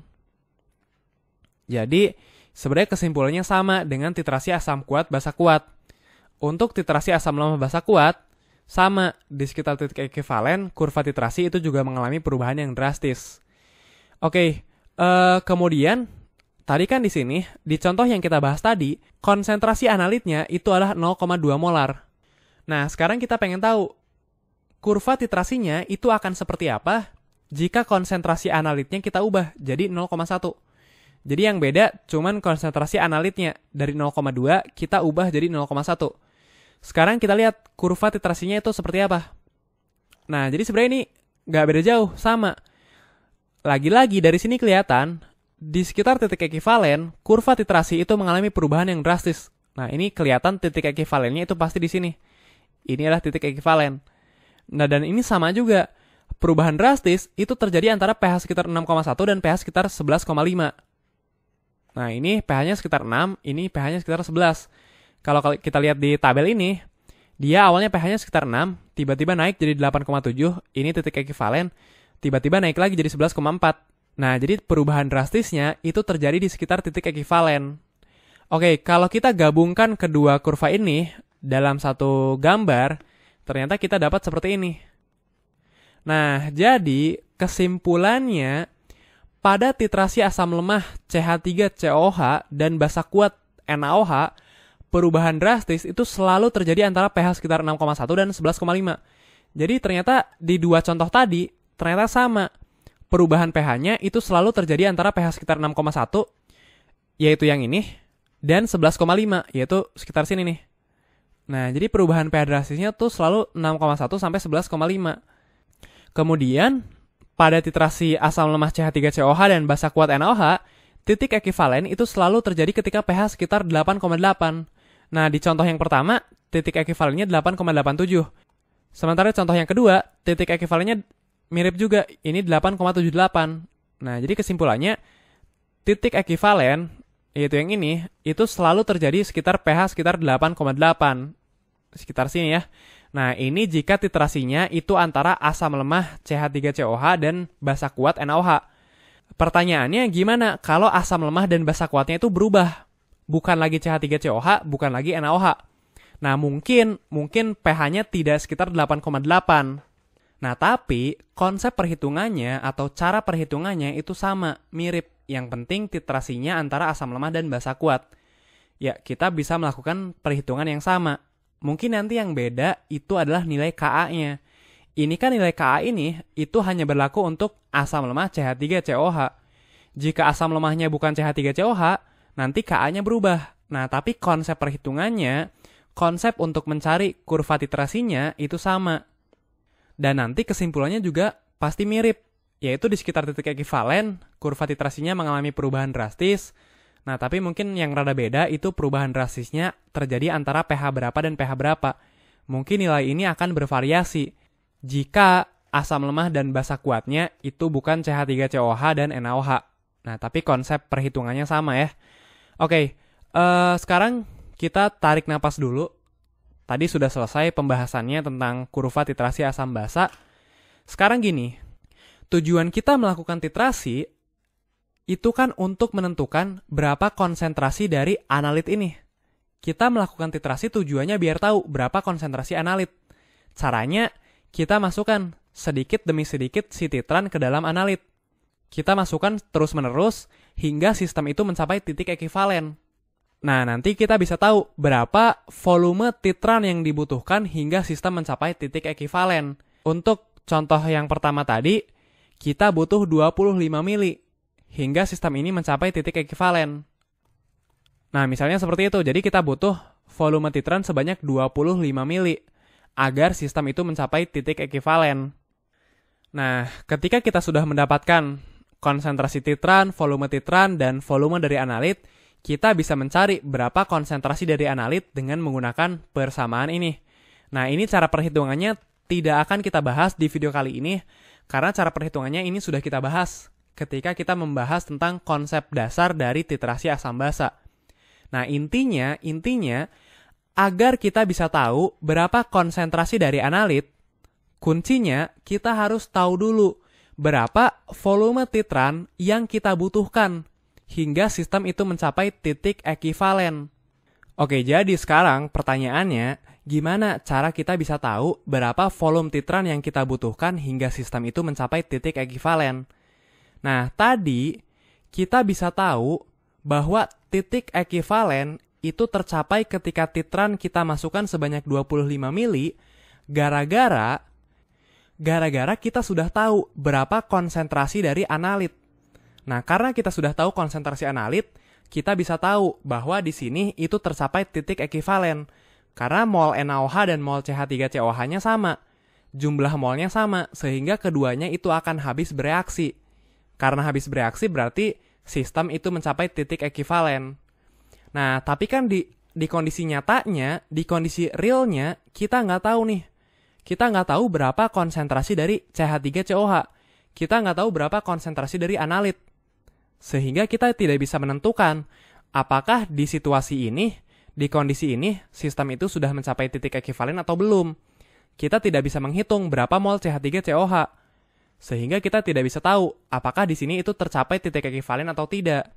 Jadi, sebenarnya kesimpulannya sama dengan titrasi asam kuat basa kuat. Untuk titrasi asam lemah basa kuat, sama di sekitar titik ekivalen, kurva titrasi itu juga mengalami perubahan yang drastis. Oke, kemudian tadi kan di sini, di contoh yang kita bahas tadi, konsentrasi analitnya itu adalah 0,2 molar. Nah, sekarang kita pengen tahu, kurva titrasinya itu akan seperti apa jika konsentrasi analitnya kita ubah jadi 0,1. Jadi yang beda cuman konsentrasi analitnya. Dari 0,2 kita ubah jadi 0,1. Sekarang kita lihat kurva titrasinya itu seperti apa. Nah, jadi sebenarnya ini nggak beda jauh, sama. Lagi-lagi dari sini kelihatan, di sekitar titik ekivalen, kurva titrasi itu mengalami perubahan yang drastis. Nah, ini kelihatan titik ekivalennya itu pasti di sini. Ini adalah titik ekivalen. Nah, dan ini sama juga. Perubahan drastis itu terjadi antara pH sekitar 6,1 dan pH sekitar 11,5. Nah, ini pH-nya sekitar 6, ini pH-nya sekitar 11. Kalau kita lihat di tabel ini, dia awalnya pH-nya sekitar 6, tiba-tiba naik jadi 8,7, ini titik ekivalen, tiba-tiba naik lagi jadi 11,4. Nah, jadi perubahan drastisnya itu terjadi di sekitar titik ekivalen. Oke, kalau kita gabungkan kedua kurva ini dalam satu gambar, ternyata kita dapat seperti ini. Nah, jadi kesimpulannya, pada titrasi asam lemah CH3COH dan basa kuat NaOH, perubahan drastis itu selalu terjadi antara pH sekitar 6,1 dan 11,5. Jadi ternyata di dua contoh tadi, ternyata sama. perubahan pH-nya itu selalu terjadi antara pH sekitar 6,1, yaitu yang ini, dan 11,5, yaitu sekitar sini nih. Nah, jadi perubahan pH drastisnya tuh selalu 6,1 sampai 11,5. Kemudian, pada titrasi asam lemah CH3COH dan basa kuat NaOH, titik ekivalen itu selalu terjadi ketika pH sekitar 8,8. Nah, di contoh yang pertama, titik ekivalennya 8,87. Sementara contoh yang kedua, titik ekivalennya mirip juga, ini 8,78. Nah, jadi kesimpulannya, titik ekivalen, yaitu yang ini, itu selalu terjadi sekitar pH sekitar 8,8. Sekitar sini ya. Nah, ini jika titrasinya itu antara asam lemah CH3COH dan basa kuat NaOH. Pertanyaannya gimana kalau asam lemah dan basa kuatnya itu berubah? Bukan lagi CH3COH, bukan lagi NaOH. Nah, mungkin pH-nya tidak sekitar 8,8. Nah, tapi konsep perhitungannya atau cara perhitungannya itu sama, mirip. Yang penting titrasinya antara asam lemah dan basa kuat. Ya, kita bisa melakukan perhitungan yang sama. Mungkin nanti yang beda itu adalah nilai Ka-nya. Ini kan nilai Ka ini itu hanya berlaku untuk asam lemah CH3COH. Jika asam lemahnya bukan CH3COH, nanti Ka-nya berubah. Nah, tapi konsep perhitungannya, konsep untuk mencari kurva titrasinya itu sama. Dan nanti kesimpulannya juga pasti mirip, yaitu di sekitar titik ekivalen, kurva titrasinya mengalami perubahan drastis. Nah, tapi mungkin yang rada beda itu perubahan drastisnya terjadi antara pH berapa dan pH berapa. Mungkin nilai ini akan bervariasi jika asam lemah dan basa kuatnya itu bukan CH3COH dan NaOH. Nah, tapi konsep perhitungannya sama ya. Oke, sekarang kita tarik napas dulu. Tadi sudah selesai pembahasannya tentang kurva titrasi asam basa. Sekarang gini, tujuan kita melakukan titrasi itu kan untuk menentukan berapa konsentrasi dari analit ini. Kita melakukan titrasi tujuannya biar tahu berapa konsentrasi analit. Caranya, kita masukkan sedikit demi sedikit si titran ke dalam analit. Kita masukkan terus-menerus hingga sistem itu mencapai titik ekivalen. Nah, nanti kita bisa tahu berapa volume titran yang dibutuhkan hingga sistem mencapai titik ekivalen. Untuk contoh yang pertama tadi, kita butuh 25 mili hingga sistem ini mencapai titik ekivalen. Nah, misalnya seperti itu. Jadi kita butuh volume titran sebanyak 25 mili agar sistem itu mencapai titik ekivalen. Nah, ketika kita sudah mendapatkan konsentrasi titran, dan volume dari analit, kita bisa mencari berapa konsentrasi dari analit dengan menggunakan persamaan ini. Nah, ini cara perhitungannya tidak akan kita bahas di video kali ini, karena cara perhitungannya ini sudah kita bahas ketika kita membahas tentang konsep dasar dari titrasi asam basa. Nah, intinya, agar kita bisa tahu berapa konsentrasi dari analit, kuncinya kita harus tahu dulu berapa volume titran yang kita butuhkan hingga sistem itu mencapai titik ekivalen. Oke, jadi sekarang pertanyaannya, gimana cara kita bisa tahu berapa volume titran yang kita butuhkan hingga sistem itu mencapai titik ekivalen? Nah, tadi kita bisa tahu bahwa titik ekivalen itu tercapai ketika titran kita masukkan sebanyak 25 mili gara-gara kita sudah tahu berapa konsentrasi dari analit. Nah, karena kita sudah tahu konsentrasi analit, kita bisa tahu bahwa di sini itu tercapai titik ekivalen. Karena mol NaOH dan mol CH3COH-nya sama. Jumlah molnya sama, sehingga keduanya itu akan habis bereaksi. Karena habis bereaksi berarti sistem itu mencapai titik ekivalen. Nah, tapi kan di kondisi nyatanya, di kondisi realnya, kita nggak tahu nih. Kita nggak tahu berapa konsentrasi dari CH3COH. Kita nggak tahu berapa konsentrasi dari analit. Sehingga kita tidak bisa menentukan apakah di situasi ini, di kondisi ini, sistem itu sudah mencapai titik ekivalen atau belum. Kita tidak bisa menghitung berapa mol CH3COH. Sehingga kita tidak bisa tahu apakah di sini itu tercapai titik ekivalen atau tidak.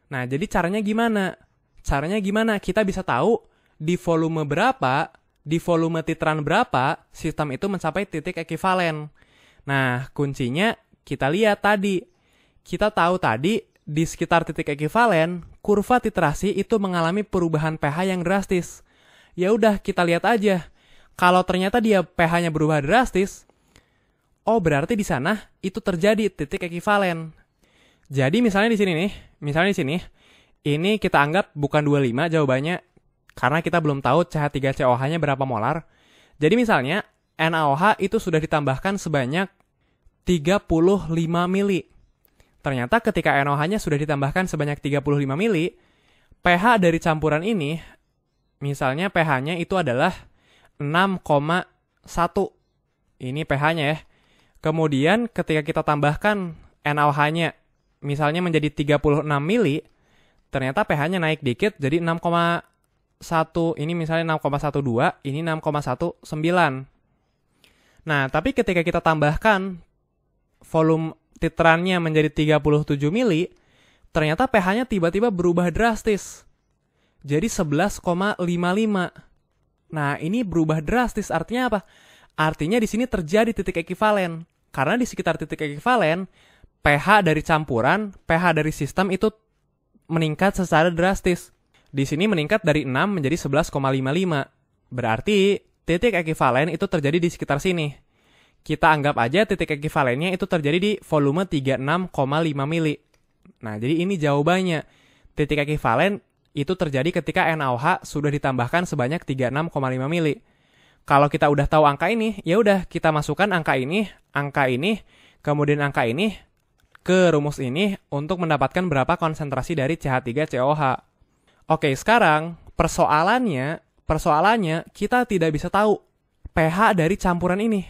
Nah, jadi caranya gimana? Caranya gimana? Kita bisa tahu di volume berapa, di volume titran berapa, sistem itu mencapai titik ekivalen. Nah, kuncinya kita lihat tadi. Kita tahu tadi di sekitar titik ekivalen, kurva titrasi itu mengalami perubahan pH yang drastis. Ya udah, kita lihat aja. Kalau ternyata dia pH-nya berubah drastis, oh berarti di sana itu terjadi titik ekivalen. Jadi misalnya di sini, ini kita anggap bukan 25 jawabannya, karena kita belum tahu CH3COH-nya berapa molar. Jadi misalnya, NaOH itu sudah ditambahkan sebanyak 35 mili. Ternyata ketika NaOH-nya sudah ditambahkan sebanyak 35 mili, pH dari campuran ini, misalnya pH-nya itu adalah 6,1. Ini pH-nya ya. Kemudian ketika kita tambahkan NaOH-nya, misalnya menjadi 36 mili, ternyata pH-nya naik dikit jadi 6,1. Ini misalnya 6,12, ini 6,19. Nah, tapi ketika kita tambahkan volume titrannya menjadi 37 mili, ternyata pH-nya tiba-tiba berubah drastis. Jadi 11,55. Nah, ini berubah drastis artinya apa? Artinya di sini terjadi titik ekivalen. Karena di sekitar titik ekivalen, pH dari campuran, pH dari sistem itu meningkat secara drastis. Di sini meningkat dari 6 menjadi 11,55. Berarti titik ekivalen itu terjadi di sekitar sini. Kita anggap aja titik ekivalennya itu terjadi di volume 36,5 mili. Nah, jadi ini jawabannya. Titik ekivalen itu terjadi ketika NaOH sudah ditambahkan sebanyak 36,5 mili. Kalau kita udah tahu angka ini, ya udah kita masukkan angka ini, kemudian angka ini ke rumus ini untuk mendapatkan berapa konsentrasi dari CH3COH. Oke, sekarang persoalannya kita tidak bisa tahu pH dari campuran ini.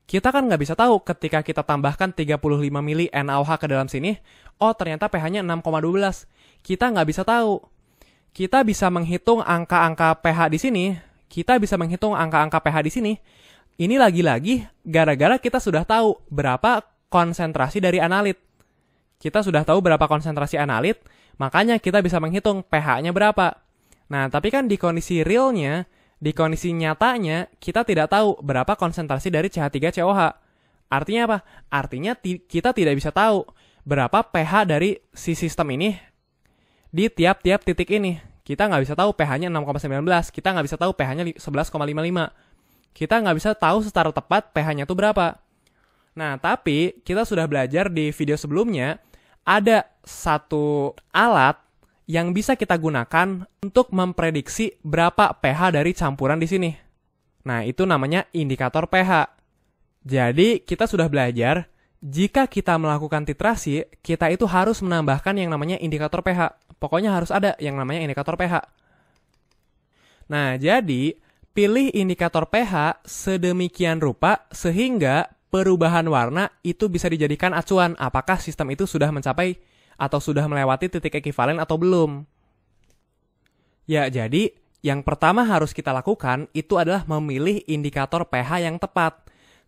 Kita kan nggak bisa tahu ketika kita tambahkan 35 mili NaOH ke dalam sini, oh ternyata pH-nya 6,12. Kita nggak bisa tahu. Kita bisa menghitung angka-angka pH di sini, Ini lagi-lagi gara-gara kita sudah tahu berapa konsentrasi dari analit. Kita sudah tahu berapa konsentrasi analit, makanya kita bisa menghitung pH-nya berapa. Nah, tapi kan di kondisi realnya, di kondisi nyatanya, kita tidak tahu berapa konsentrasi dari CH3COH. Artinya apa? Artinya kita tidak bisa tahu berapa pH dari si sistem ini di tiap-tiap titik ini. Kita nggak bisa tahu pH-nya 6,19, kita nggak bisa tahu pH-nya 11,55. Kita nggak bisa tahu secara tepat pH-nya itu berapa. Nah, tapi kita sudah belajar di video sebelumnya, ada satu alat yang bisa kita gunakan untuk memprediksi berapa pH dari campuran di sini. Nah, itu namanya indikator pH. Jadi, kita sudah belajar, jika kita melakukan titrasi, kita itu harus menambahkan yang namanya indikator pH. Pokoknya harus ada yang namanya indikator pH. Nah, jadi, pilih indikator pH sedemikian rupa sehingga perubahan warna itu bisa dijadikan acuan apakah sistem itu sudah mencapai atau sudah melewati titik ekivalen atau belum. Ya, jadi yang pertama harus kita lakukan itu adalah memilih indikator pH yang tepat.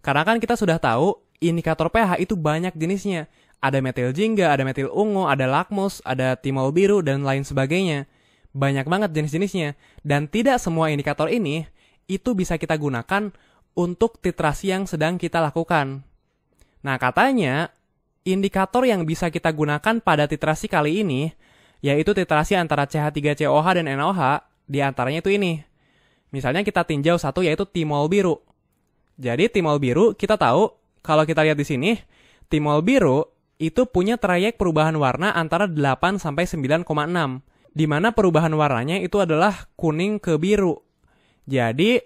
Karena kan kita sudah tahu indikator pH itu banyak jenisnya. Ada metil jingga, ada metil ungu, ada lakmus, ada timol biru, dan lain sebagainya. Banyak banget jenis-jenisnya. Dan tidak semua indikator ini itu bisa kita gunakan untuk titrasi yang sedang kita lakukan. Nah, katanya indikator yang bisa kita gunakan pada titrasi kali ini, yaitu titrasi antara CH3COH dan NaOH, di antaranya itu ini. Misalnya kita tinjau satu yaitu timol biru. Jadi timol biru kita tahu, kalau kita lihat di sini, timol biru itu punya trayek perubahan warna antara 8 sampai 9,6. Di mana perubahan warnanya itu adalah kuning ke biru. Jadi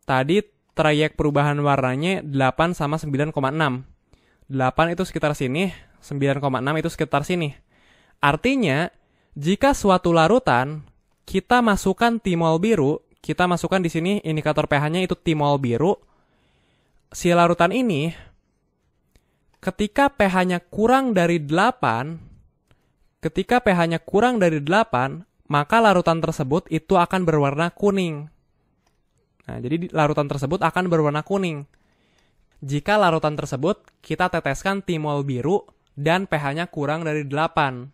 tadi trayek perubahan warnanya 8 sama 9,6. 8 itu sekitar sini, 9,6 itu sekitar sini. Artinya, jika suatu larutan kita masukkan timol biru, kita masukkan di sini indikator pH-nya itu timol biru. Si larutan ini ketika pH-nya kurang dari 8, maka larutan tersebut itu akan berwarna kuning. Nah, jadi larutan tersebut akan berwarna kuning. Jika larutan tersebut kita teteskan timol biru dan pH-nya kurang dari 8.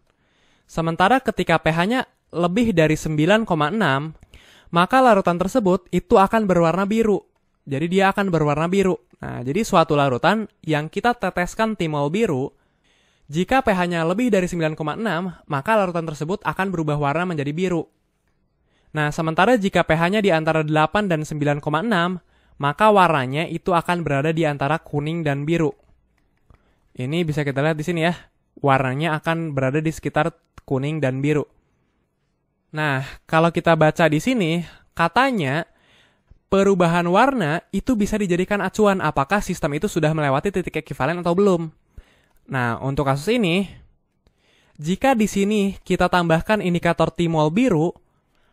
Sementara ketika pH-nya lebih dari 9,6, maka larutan tersebut itu akan berwarna biru. Jadi dia akan berwarna biru. Nah, jadi suatu larutan yang kita teteskan timol biru, jika pH-nya lebih dari 9,6, maka larutan tersebut akan berubah warna menjadi biru. Nah, sementara jika pH-nya di antara 8 dan 9,6, maka warnanya itu akan berada di antara kuning dan biru. Ini bisa kita lihat di sini ya. Warnanya akan berada di sekitar kuning dan biru. Nah, kalau kita baca di sini, katanya perubahan warna itu bisa dijadikan acuan apakah sistem itu sudah melewati titik ekivalen atau belum. Nah, untuk kasus ini, jika di sini kita tambahkan indikator timol biru,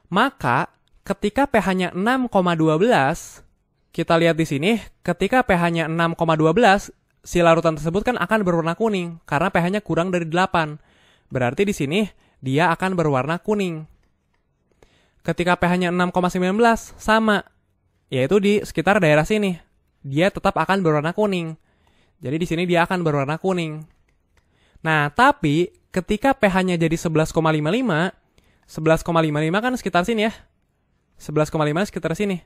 maka ketika pH-nya 6,12, kita lihat di sini, ketika pH-nya 6,12, si larutan tersebut kan akan berwarna kuning karena pH-nya kurang dari 8. Berarti di sini dia akan berwarna kuning. Ketika pH-nya 6,19 sama, yaitu di sekitar daerah sini, dia tetap akan berwarna kuning. Jadi di sini dia akan berwarna kuning. Nah, tapi ketika pH-nya jadi 11,55 kan sekitar sini ya. 11,5 sekitar sini.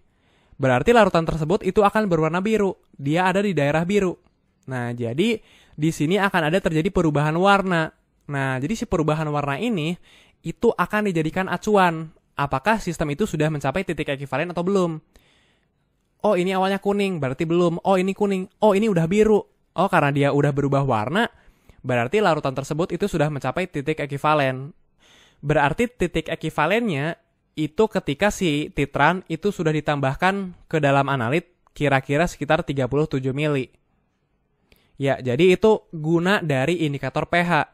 Berarti larutan tersebut itu akan berwarna biru. Dia ada di daerah biru. Nah, jadi di sini akan ada terjadi perubahan warna. Nah, jadi si perubahan warna ini itu akan dijadikan acuan. Apakah sistem itu sudah mencapai titik ekivalen atau belum? Oh, ini awalnya kuning, berarti belum. Oh, ini kuning. Oh, ini udah biru. Oh, karena dia udah berubah warna, berarti larutan tersebut itu sudah mencapai titik ekivalen. Berarti titik ekivalennya itu ketika si titran itu sudah ditambahkan ke dalam analit kira-kira sekitar 37 mili. Ya, jadi itu guna dari indikator pH.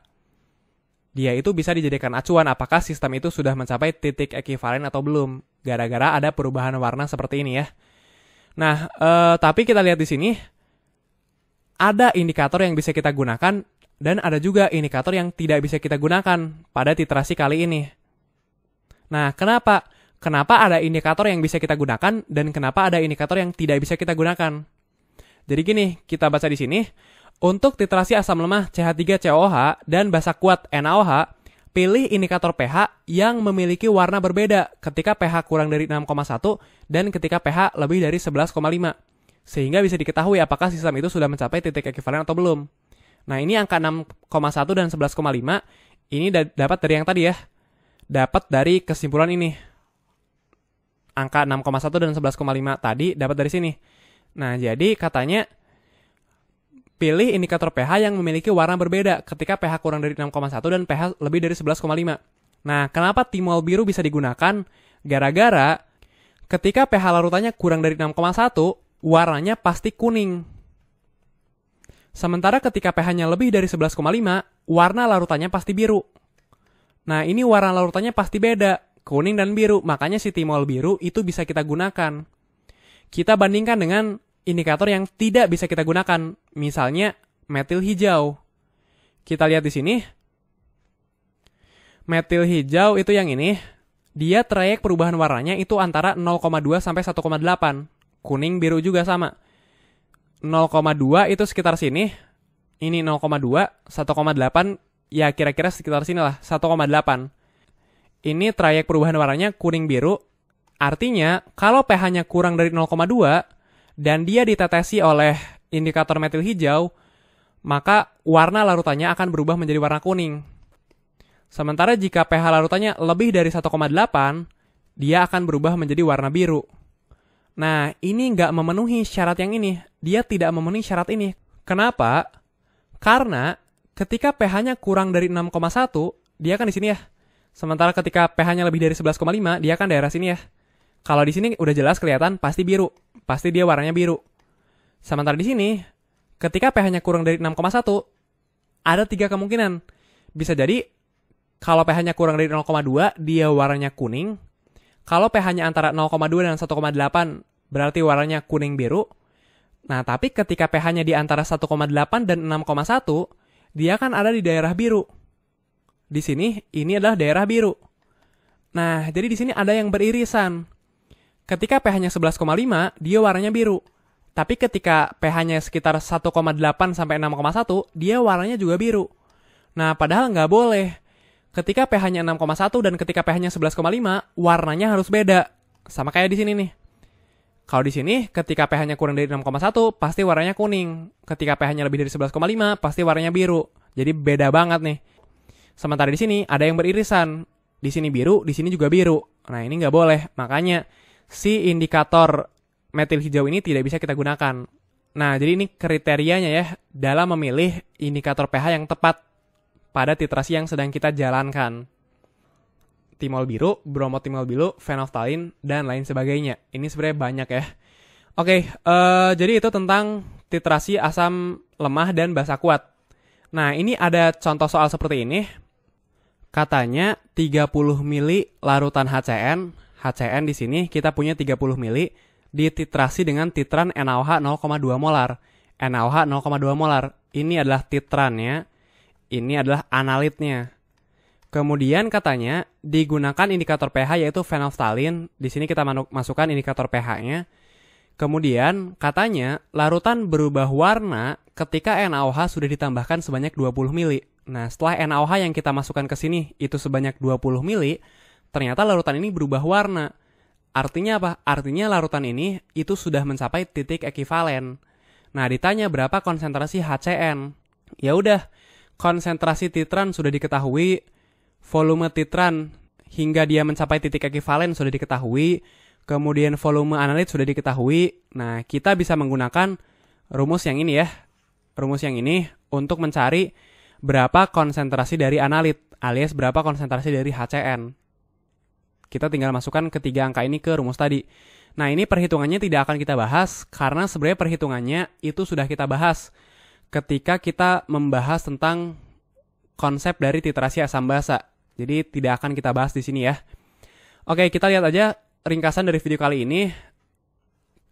Dia itu bisa dijadikan acuan apakah sistem itu sudah mencapai titik ekivalen atau belum, gara-gara ada perubahan warna seperti ini ya. Nah, tapi kita lihat di sini, ada indikator yang bisa kita gunakan, dan ada juga indikator yang tidak bisa kita gunakan pada titrasi kali ini. Nah, kenapa? Kenapa ada indikator yang bisa kita gunakan, dan kenapa ada indikator yang tidak bisa kita gunakan? Jadi gini, kita baca di sini. Untuk titrasi asam lemah CH3COH dan basa kuat NaOH, pilih indikator pH yang memiliki warna berbeda ketika pH kurang dari 6,1 dan ketika pH lebih dari 11,5. Sehingga bisa diketahui apakah sistem itu sudah mencapai titik ekivalen atau belum. Nah, ini angka 6,1 dan 11,5, ini dapat dari yang tadi ya. Dapat dari kesimpulan ini. Angka 6,1 dan 11,5 tadi dapat dari sini. Nah, jadi katanya pilih indikator pH yang memiliki warna berbeda ketika pH kurang dari 6,1 dan pH lebih dari 11,5. Nah, kenapa timol biru bisa digunakan? Gara-gara ketika pH larutannya kurang dari 6,1, warnanya pasti kuning. Sementara ketika pH-nya lebih dari 11,5, warna larutannya pasti biru. Nah, ini warna larutannya pasti beda, kuning dan biru. Makanya si timol biru itu bisa kita gunakan. Kita bandingkan dengan indikator yang tidak bisa kita gunakan, misalnya metil hijau. Kita lihat di sini. Metil hijau itu yang ini, dia trayek perubahan warnanya itu antara 0,2 sampai 1,8. Kuning biru juga sama. 0,2 itu sekitar sini. Ini 0,2, 1,8 ya kira-kira sekitar sini lah, 1,8. Ini trayek perubahan warnanya kuning biru. Artinya, kalau pH-nya kurang dari 0,2 dan dia ditetesi oleh indikator metil hijau, maka warna larutannya akan berubah menjadi warna kuning. Sementara jika pH larutannya lebih dari 1,8, dia akan berubah menjadi warna biru. Nah, ini nggak memenuhi syarat yang ini. Dia tidak memenuhi syarat ini. Kenapa? Karena ketika pH-nya kurang dari 6,1, dia kan di sini ya. Sementara ketika pH-nya lebih dari 11,5, dia kan daerah sini ya. Kalau di sini udah jelas kelihatan pasti biru. Pasti dia warnanya biru. Sementara di sini, ketika pH-nya kurang dari 6,1, ada 3 kemungkinan. Bisa jadi, kalau pH-nya kurang dari 0,2, dia warnanya kuning. Kalau pH-nya antara 0,2 dan 1,8, berarti warnanya kuning biru. Nah, tapi ketika pH-nya di antara 1,8 dan 6,1, dia kan ada di daerah biru. Di sini, ini adalah daerah biru. Nah, jadi di sini ada yang beririsan. Ketika pH-nya 11,5, dia warnanya biru. Tapi ketika pH-nya sekitar 1,8 sampai 6,1, dia warnanya juga biru. Nah, padahal nggak boleh. Ketika pH-nya 6,1 dan ketika pH-nya 11,5, warnanya harus beda. Sama kayak di sini nih. Kalau di sini, ketika pH-nya kurang dari 6,1, pasti warnanya kuning. Ketika pH-nya lebih dari 11,5, pasti warnanya biru. Jadi beda banget nih. Sementara di sini, ada yang beririsan. Di sini biru, di sini juga biru. Nah, ini nggak boleh. Makanya, si indikator metil hijau ini tidak bisa kita gunakan. Nah, jadi ini kriterianya ya dalam memilih indikator pH yang tepat pada titrasi yang sedang kita jalankan. Timol biru, bromotimol biru, phenolphthalein, dan lain sebagainya. Ini sebenarnya banyak ya. Oke, jadi itu tentang titrasi asam lemah dan basa kuat. Nah, ini ada contoh soal seperti ini. Katanya 30 mili larutan HCN. HCN di sini kita punya 30 mili dititrasi dengan titran NaOH 0,2 molar. NaOH 0,2 molar. Ini adalah titrannya, ini adalah analitnya. Kemudian katanya digunakan indikator pH yaitu phenolphthalein. Di sini kita masukkan indikator pH-nya. Kemudian katanya larutan berubah warna ketika NaOH sudah ditambahkan sebanyak 20 mili. Nah, setelah NaOH yang kita masukkan ke sini itu sebanyak 20 mili, ternyata larutan ini berubah warna. Artinya apa? Artinya larutan ini itu sudah mencapai titik ekivalen. Nah, ditanya berapa konsentrasi HCN. Ya udah, konsentrasi titran sudah diketahui, volume titran hingga dia mencapai titik ekivalen sudah diketahui, kemudian volume analit sudah diketahui. Nah, kita bisa menggunakan rumus yang ini ya. Rumus yang ini untuk mencari berapa konsentrasi dari analit alias berapa konsentrasi dari HCN. Kita tinggal masukkan ketiga angka ini ke rumus tadi. Nah, ini perhitungannya tidak akan kita bahas karena sebenarnya perhitungannya itu sudah kita bahas ketika kita membahas tentang konsep dari titrasi asam basa. Jadi tidak akan kita bahas di sini ya. Oke, kita lihat aja ringkasan dari video kali ini.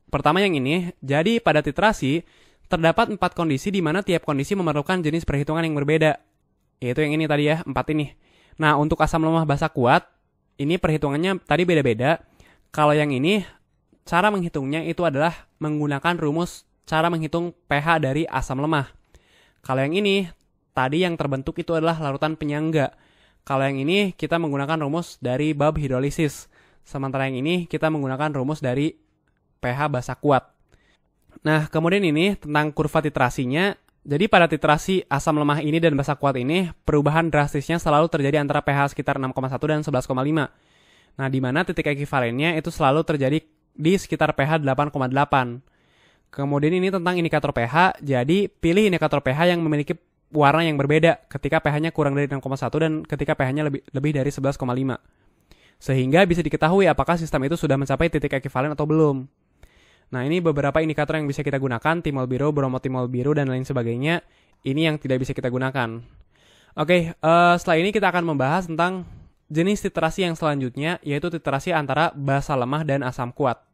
Pertama yang ini, jadi pada titrasi terdapat 4 kondisi di mana tiap kondisi memerlukan jenis perhitungan yang berbeda. Yaitu yang ini tadi ya, 4 ini. Nah, untuk asam lemah basa kuat, ini perhitungannya tadi beda-beda. Kalau yang ini, cara menghitungnya itu adalah menggunakan rumus cara menghitung pH dari asam lemah. Kalau yang ini, tadi yang terbentuk itu adalah larutan penyangga. Kalau yang ini, kita menggunakan rumus dari bab hidrolisis. Sementara yang ini, kita menggunakan rumus dari pH basa kuat. Nah, kemudian ini tentang kurva titrasinya. Jadi pada titrasi asam lemah ini dan basa kuat ini, perubahan drastisnya selalu terjadi antara pH sekitar 6,1 dan 11,5. Nah, di mana titik ekivalennya itu selalu terjadi di sekitar pH 8,8. Kemudian ini tentang indikator pH, jadi pilih indikator pH yang memiliki warna yang berbeda ketika pH-nya kurang dari 6,1 dan ketika pH-nya lebih dari 11,5. Sehingga bisa diketahui apakah sistem itu sudah mencapai titik ekivalen atau belum. Nah, ini beberapa indikator yang bisa kita gunakan, timol biru, bromotimol biru, dan lain sebagainya. Ini yang tidak bisa kita gunakan. Oke, setelah ini kita akan membahas tentang jenis titrasi yang selanjutnya, yaitu titrasi antara basa lemah dan asam kuat.